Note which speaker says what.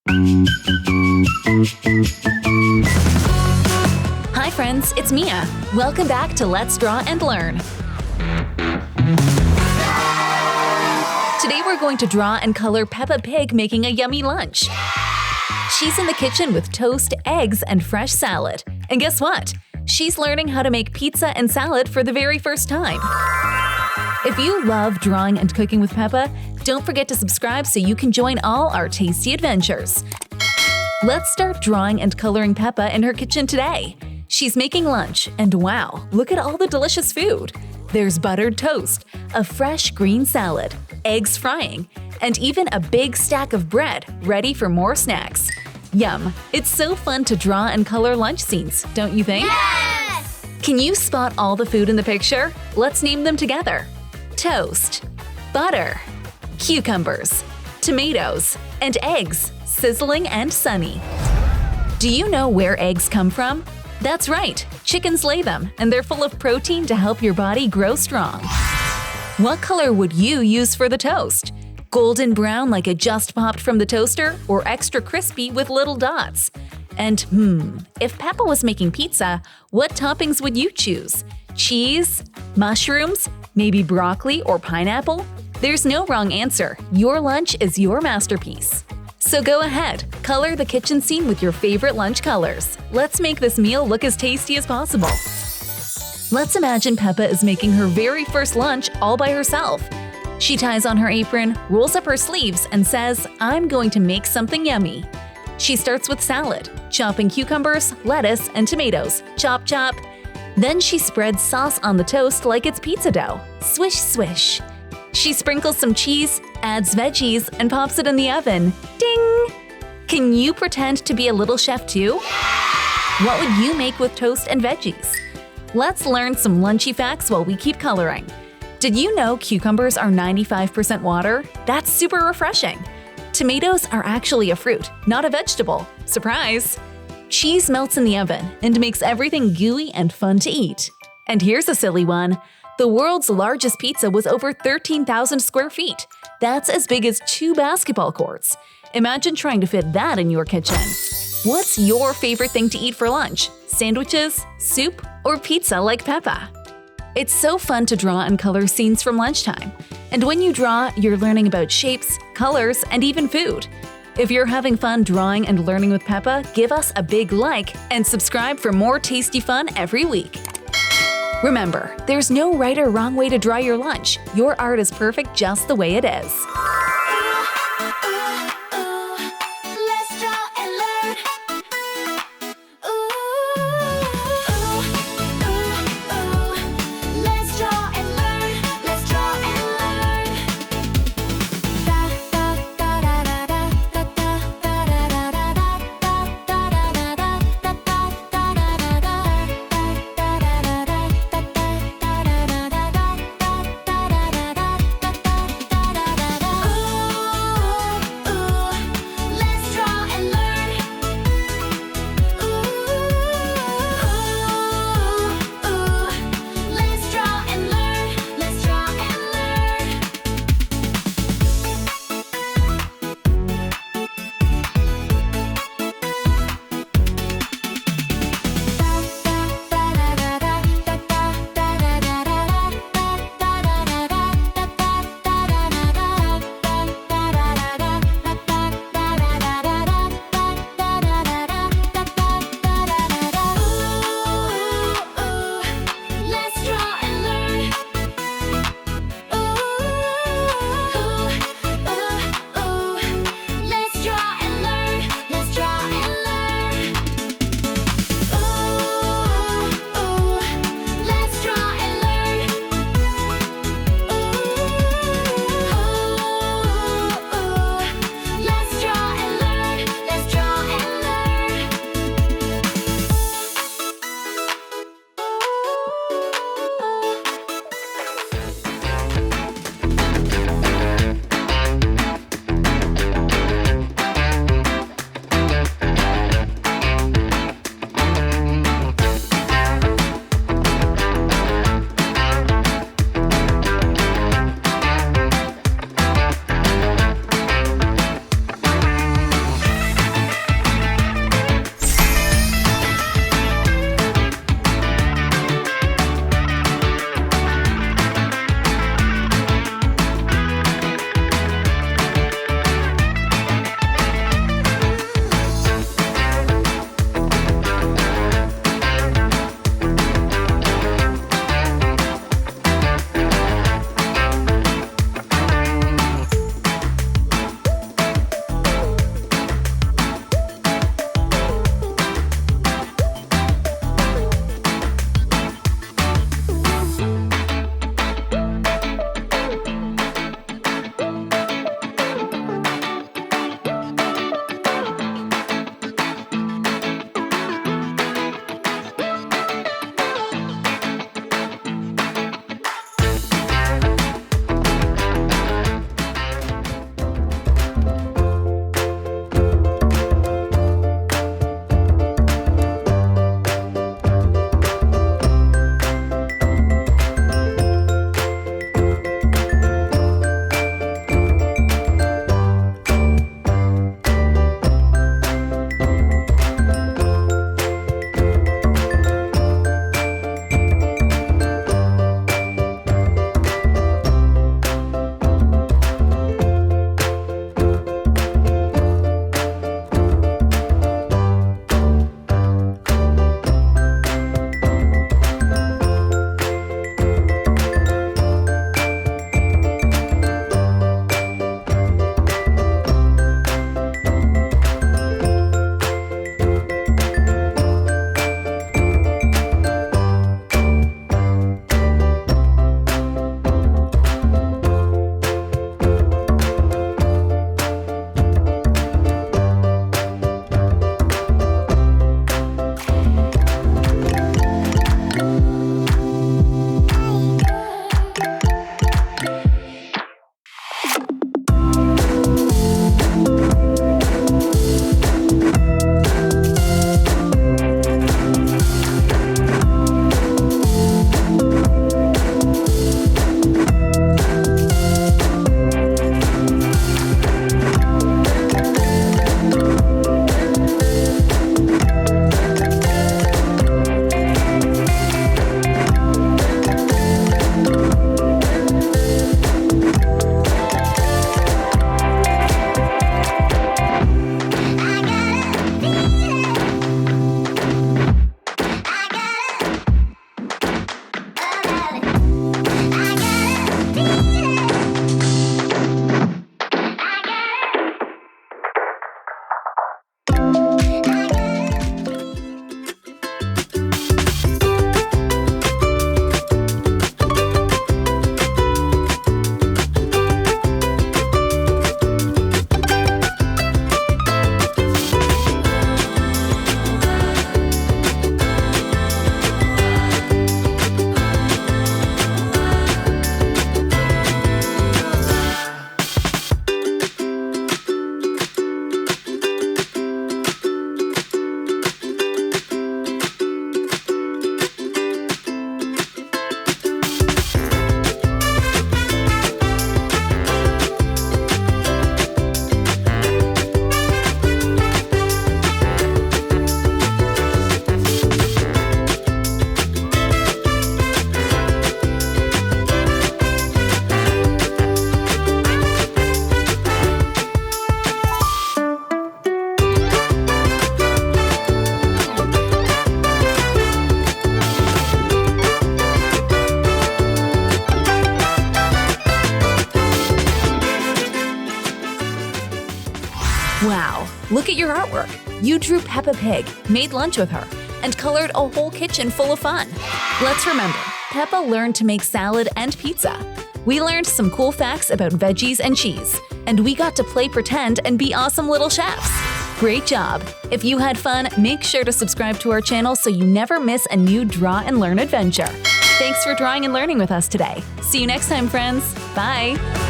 Speaker 1: Hi friends, it's Mia. Welcome back to Let's Draw and Learn. Today we're going to draw and color Peppa Pig making a yummy lunch. She's in the kitchen with toast, eggs, and fresh salad. And guess what? She's learning how to make pizza and salad for the very first time. If you love drawing and cooking with Peppa, don't forget to subscribe so you can join all our tasty adventures. Let's start drawing and coloring Peppa in her kitchen today. She's making lunch, and wow, look at all the delicious food. There's buttered toast, a fresh green salad, eggs frying, and even a big stack of bread ready for more snacks. Yum! It's so fun to draw and color lunch scenes, don't you think?
Speaker 2: Yes!
Speaker 1: Can you spot all the food in the picture? Let's name them together. Toast, butter, cucumbers, tomatoes, and eggs, sizzling and sunny. Do you know where eggs come from? That's right, chickens lay them, and they're full of protein to help your body grow strong. What color would you use for the toast? Golden brown like it just popped from the toaster, or extra crispy with little dots? And if Peppa was making pizza, what toppings would you choose? Cheese? Mushrooms? Maybe broccoli or pineapple? There's no wrong answer. Your lunch is your masterpiece. So go ahead, color the kitchen scene with your favorite lunch colors. Let's make this meal look as tasty as possible. Let's imagine Peppa is making her very first lunch all by herself. She ties on her apron, rolls up her sleeves, and says, "I'm going to make something yummy." She starts with salad, chopping cucumbers, lettuce, and tomatoes. Chop, chop. Then she spreads sauce on the toast like it's pizza dough. Swish, swish. She sprinkles some cheese, adds veggies, and pops it in the oven. Ding! Can you pretend to be a little chef too? What would you make with toast and veggies? Let's learn some lunchy facts while we keep coloring. Did you know cucumbers are 95% water? That's super refreshing. Tomatoes are actually a fruit, not a vegetable. Surprise! Cheese melts in the oven and makes everything gooey and fun to eat. And here's a silly one. The world's largest pizza was over 13,000 square feet. That's as big as 2 basketball courts. Imagine trying to fit that in your kitchen. What's your favorite thing to eat for lunch? Sandwiches, soup, or pizza like Peppa? It's so fun to draw and color scenes from lunchtime. And when you draw, you're learning about shapes, colors, and even food. If you're having fun drawing and learning with Peppa, give us a big like and subscribe for more tasty fun every week. Remember, there's no right or wrong way to draw your lunch. Your art is perfect just the way it is.
Speaker 2: Let's draw and learn. Let's draw and learn. Let's draw and learn. Da da da da da da da da da da da da da da da da.
Speaker 1: Wow, look at your artwork. You drew Peppa Pig, made lunch with her, and colored a whole kitchen full of fun. Let's remember, Peppa learned to make salad and pizza. We learned some cool facts about veggies and cheese, and we got to play pretend and be awesome little chefs. Great job! If you had fun, make sure to subscribe to our channel so you never miss a new Draw and Learn adventure. Thanks for drawing and learning with us today. See you next time, friends. Bye!